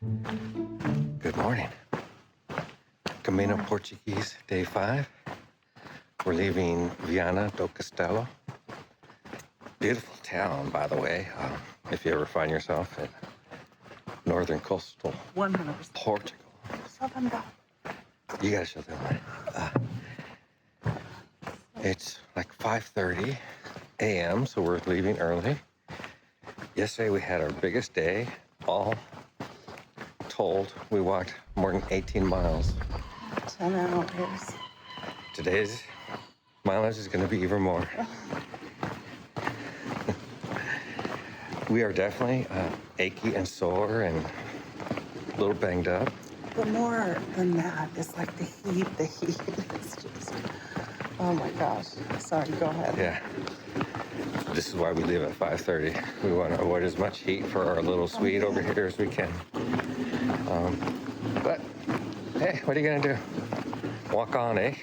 Good morning. Camino Portuguese, day 5. We're leaving Viana do Castelo. Beautiful town, by the way, if you ever find yourself in northern coastal 100%. Portugal. You gotta show them that. It's like 5:30 a.m., so we're leaving early. Yesterday we had our biggest day. All told, we walked more than 18 miles. 10 hours. Today's mileage is going to be even more. We are definitely achy and sore and a little banged up. But more than that, it's like the heat. It's just, oh my gosh. Sorry, go ahead. Yeah. This is why we leave at 5:30. We want to avoid as much heat for our little sweet over here as we can. But, hey, what are you going to do? Walk on, eh?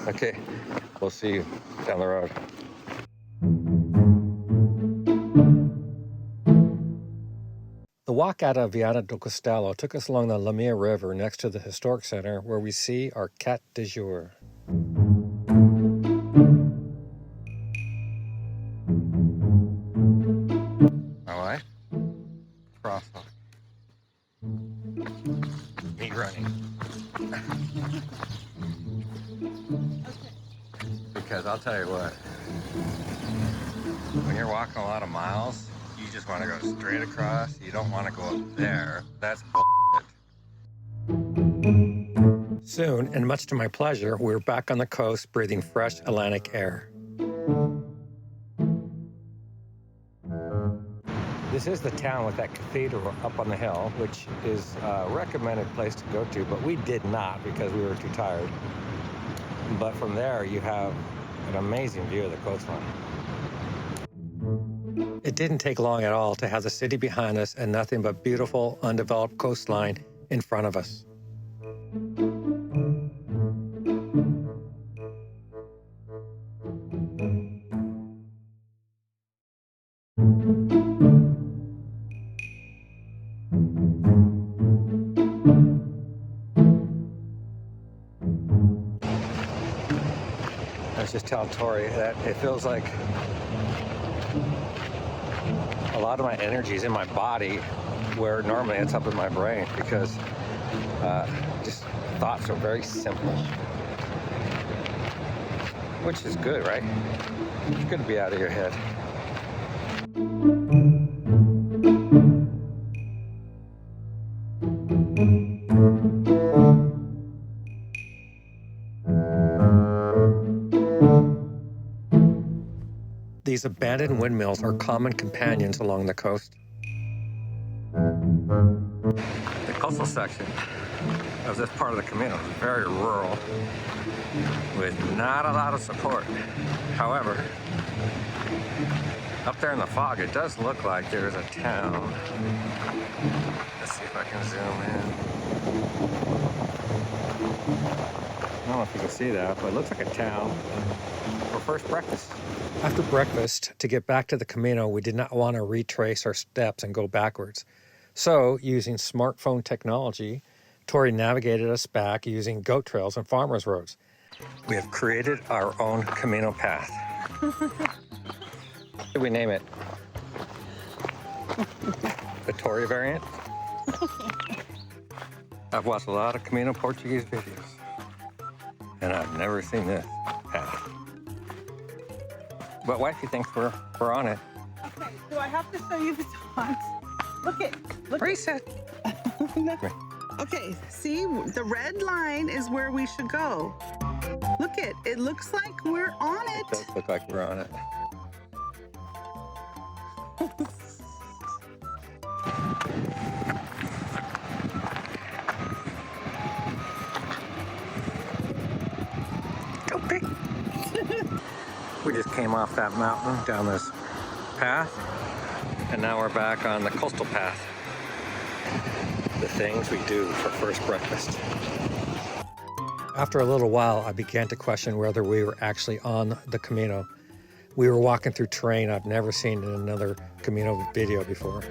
Okay, we'll see you down the road. The walk out of Viana do Castelo took us along the Lamia River next to the historic center where we see our cat du jour. My wife? Crosswalk. Me running. Because I'll tell you what, when you're walking a lot of miles, you just want to go straight across. You don't want to go up there. That's bullshit. Soon, and much to my pleasure, we're back on the coast breathing fresh Atlantic air. This is the town with that cathedral up on the hill, which is a recommended place to go to, but we did not because we were too tired. But from there, you have an amazing view of the coastline. It didn't take long at all to have the city behind us and nothing but beautiful, undeveloped coastline in front of us. I was just telling Tory that it feels like a lot of my energy is in my body where normally it's up in my brain because just thoughts are very simple. Which is good, right? It's good to be out of your head. These abandoned windmills are common companions along the coast. The coastal section of this part of the Camino is very rural, with not a lot of support. However, up there in the fog, it does look like there's a town. Let's see if I can zoom in. I don't know if you can see that, but it looks like a town. For first breakfast. After breakfast, to get back to the Camino, we did not want to retrace our steps and go backwards. So, using smartphone technology, Tory navigated us back using goat trails and farmers' roads. We have created our own Camino path. What did we name it? The Tory variant? I've watched a lot of Camino Portuguese videos, and I've never seen this path. But wifey thinks we're on it. Okay, do I have to show you the dogs? Look. Reset. Okay, see, the red line is where we should go. Look it looks like we're on it. It does look like we're on it. Go pig. We just came off that mountain down this path, and now we're back on the coastal path. The things we do for first breakfast. After a little while, I began to question whether we were actually on the Camino. We were walking through terrain I've never seen in another Camino video before.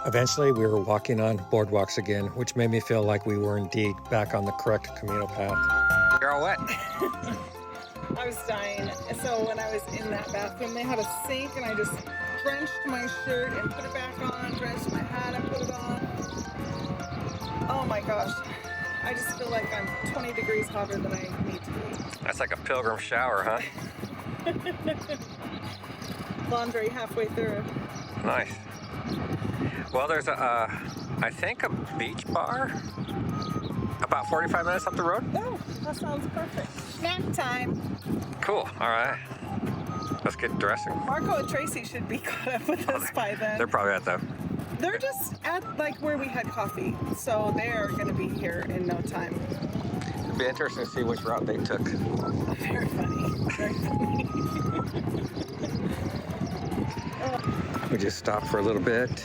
Eventually, we were walking on boardwalks again, which made me feel like we were indeed back on the correct Camino path. You're all wet. I was dying. So when I was in that bathroom, they had a sink, and I just drenched my shirt and put it back on, drenched my hat and put it on. Oh my gosh. I just feel like I'm 20 degrees hotter than I need to be. That's like a pilgrim shower, huh? Laundry halfway through. Nice. Well, there's I think a beach bar about 45 minutes up the road. Oh, that sounds perfect. Snack time. Cool. All right. Let's get dressing. Marco and Tracy should be caught up with us by then. They're probably at the... They're just at like where we had coffee, so they're going to be here in no time. It'd be interesting to see which route they took. Very funny. Very funny. We just stopped for a little bit,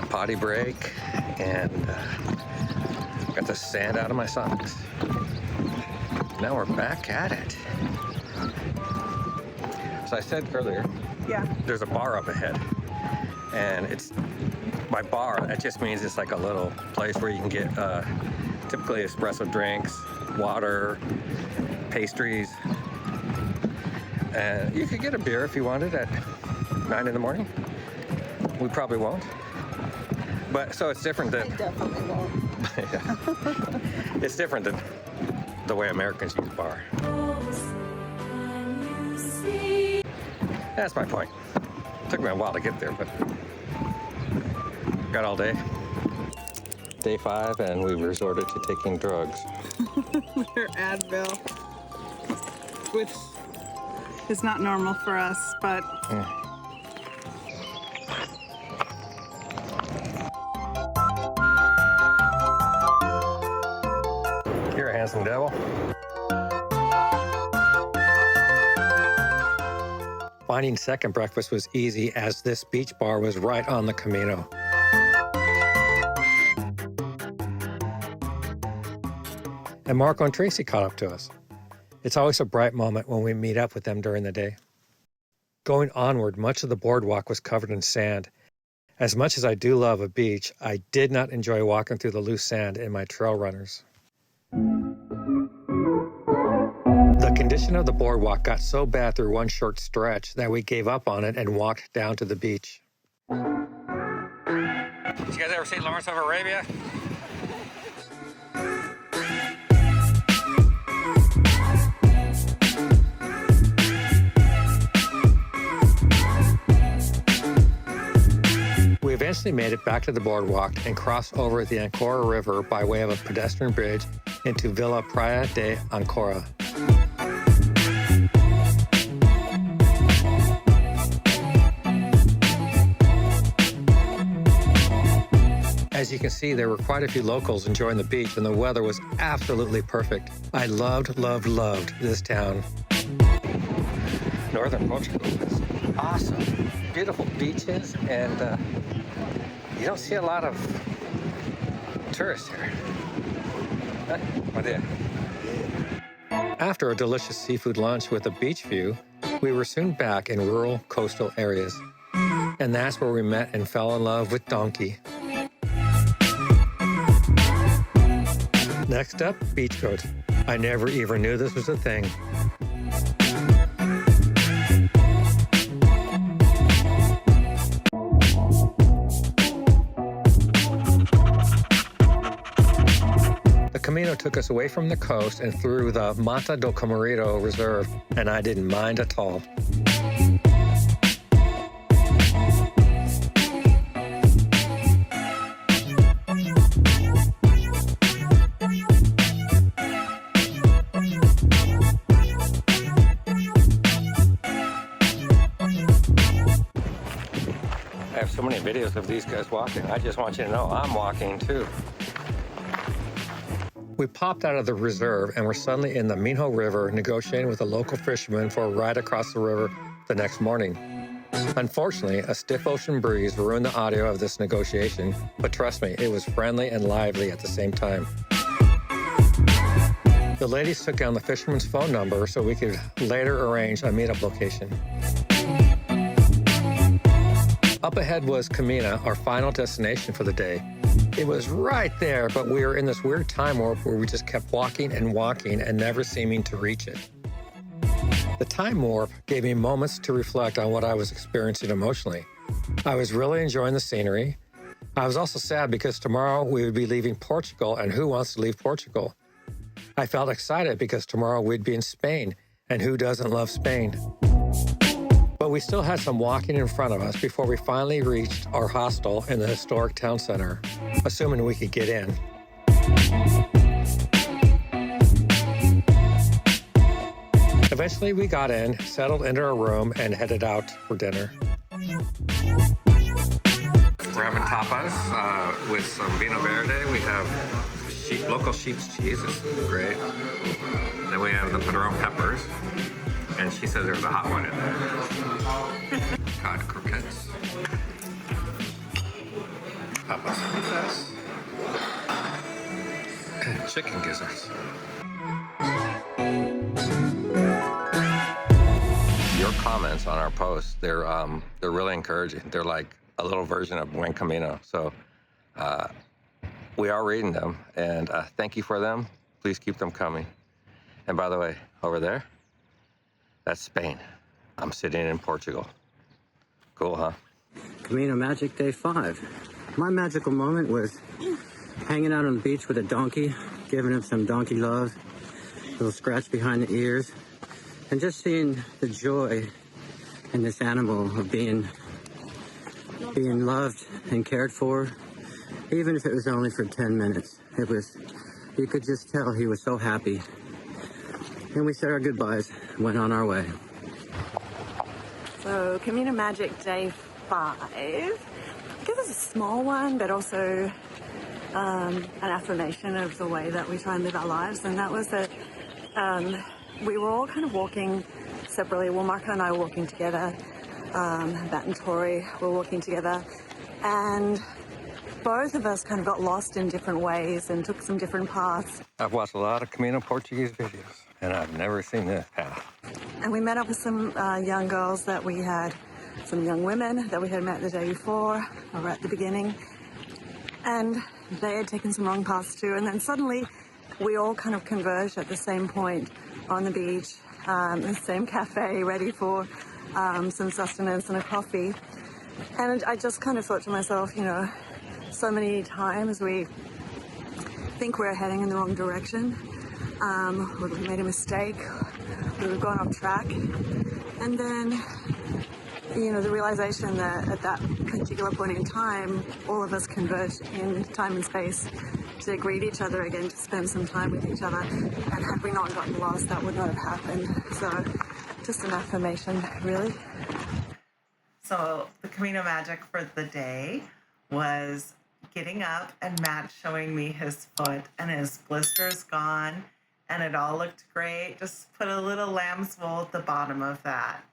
potty break, and got the sand out of my socks. Now we're back at it. So I said earlier, Yeah. there's a bar up ahead, and it's by bar. That just means it's like a little place where you can get typically espresso drinks, water, pastries, and you could get a beer if you wanted at 9 in the morning. We probably won't. But so it's different I than, definitely won't. it's different than the way Americans use bar. That's my point. Took me a while to get there, but got all day. Day 5, and we resorted to taking drugs. Their Advil, which is not normal for us, but You're a handsome devil. Finding second breakfast was easy, as this beach bar was right on the Camino. And Marco and Tracy caught up to us. It's always a bright moment when we meet up with them during the day. Going onward, much of the boardwalk was covered in sand. As much as I do love a beach, I did not enjoy walking through the loose sand in my trail runners. The condition of the boardwalk got so bad through one short stretch that we gave up on it and walked down to the beach. Did you guys ever see Lawrence of Arabia? We eventually made it back to the boardwalk and crossed over the Ancora River by way of a pedestrian bridge into Villa Praia de Ancora. As you can see, there were quite a few locals enjoying the beach, and the weather was absolutely perfect. I loved, loved, loved this town. Northern Portugal is awesome. Beautiful beaches, and you don't see a lot of tourists here. After a delicious seafood lunch with a beach view, we were soon back in rural coastal areas. And that's where we met and fell in love with Jaunty. Next up, beach goats. I never even knew this was a thing. The Camino took us away from the coast and through the Mata do Camarito Reserve, and I didn't mind at all. I have so many videos of these guys walking. I just want you to know I'm walking too. We popped out of the reserve and were suddenly in the Minho River negotiating with a local fisherman for a ride across the river the next morning. Unfortunately, a stiff ocean breeze ruined the audio of this negotiation, but trust me, it was friendly and lively at the same time. The ladies took down the fisherman's phone number so we could later arrange a meetup location. Up ahead was Caminha, our final destination for the day. It was right there, but we were in this weird time warp where we just kept walking and never seeming to reach it. The time warp gave me moments to reflect on what I was experiencing emotionally. I was really enjoying the scenery. I was also sad because tomorrow we would be leaving Portugal, and who wants to leave Portugal? I felt excited because tomorrow we'd be in Spain, and who doesn't love Spain? But we still had some walking in front of us before we finally reached our hostel in the historic town center, assuming we could get in. Eventually we got in, settled into our room, and headed out for dinner. We're having tapas with some vino verde. We have local sheep's cheese. It's great. Then we have the padron peppers. And she says there's a hot one in there. Cod croquettes. Papas fritas. And chicken gizzards. Your comments on our posts, they're really encouraging. They're like a little version of Buen Camino. So we are reading them, and thank you for them. Please keep them coming. And by the way, over there, that's Spain. I'm sitting in Portugal. Cool, huh? Camino Magic Day 5. My magical moment was hanging out on the beach with a donkey, giving him some donkey love, a little scratch behind the ears, and just seeing the joy in this animal of being loved and cared for, even if it was only for 10 minutes. You could just tell he was so happy. And we said our goodbyes, went on our way. So, Camino Magic Day 5. I guess it's a small one, but also an affirmation of the way that we try and live our lives. And that was that we were all kind of walking separately. Well, Mark and I were walking together. Matt and Tory were walking together. And both of us kind of got lost in different ways and took some different paths. I've watched a lot of Camino Portuguese videos, and I've never seen this path. And we met up with some young girls that we had, some young women that we had met the day before, or at the beginning. And they had taken some wrong paths too. And then suddenly we all kind of converged at the same point on the beach, the same cafe, ready for some sustenance and a coffee. And I just kind of thought to myself, you know, so many times we think we're heading in the wrong direction, or we made a mistake, we've gone off track. And then, you know, the realization that at that particular point in time, all of us converged in time and space to greet each other again, to spend some time with each other. And had we not gotten lost, that would not have happened. So just an affirmation, really. So the Camino Magic for the day was getting up and Matt showing me his foot and his blisters gone, and it all looked great. Just put a little lamb's wool at the bottom of that.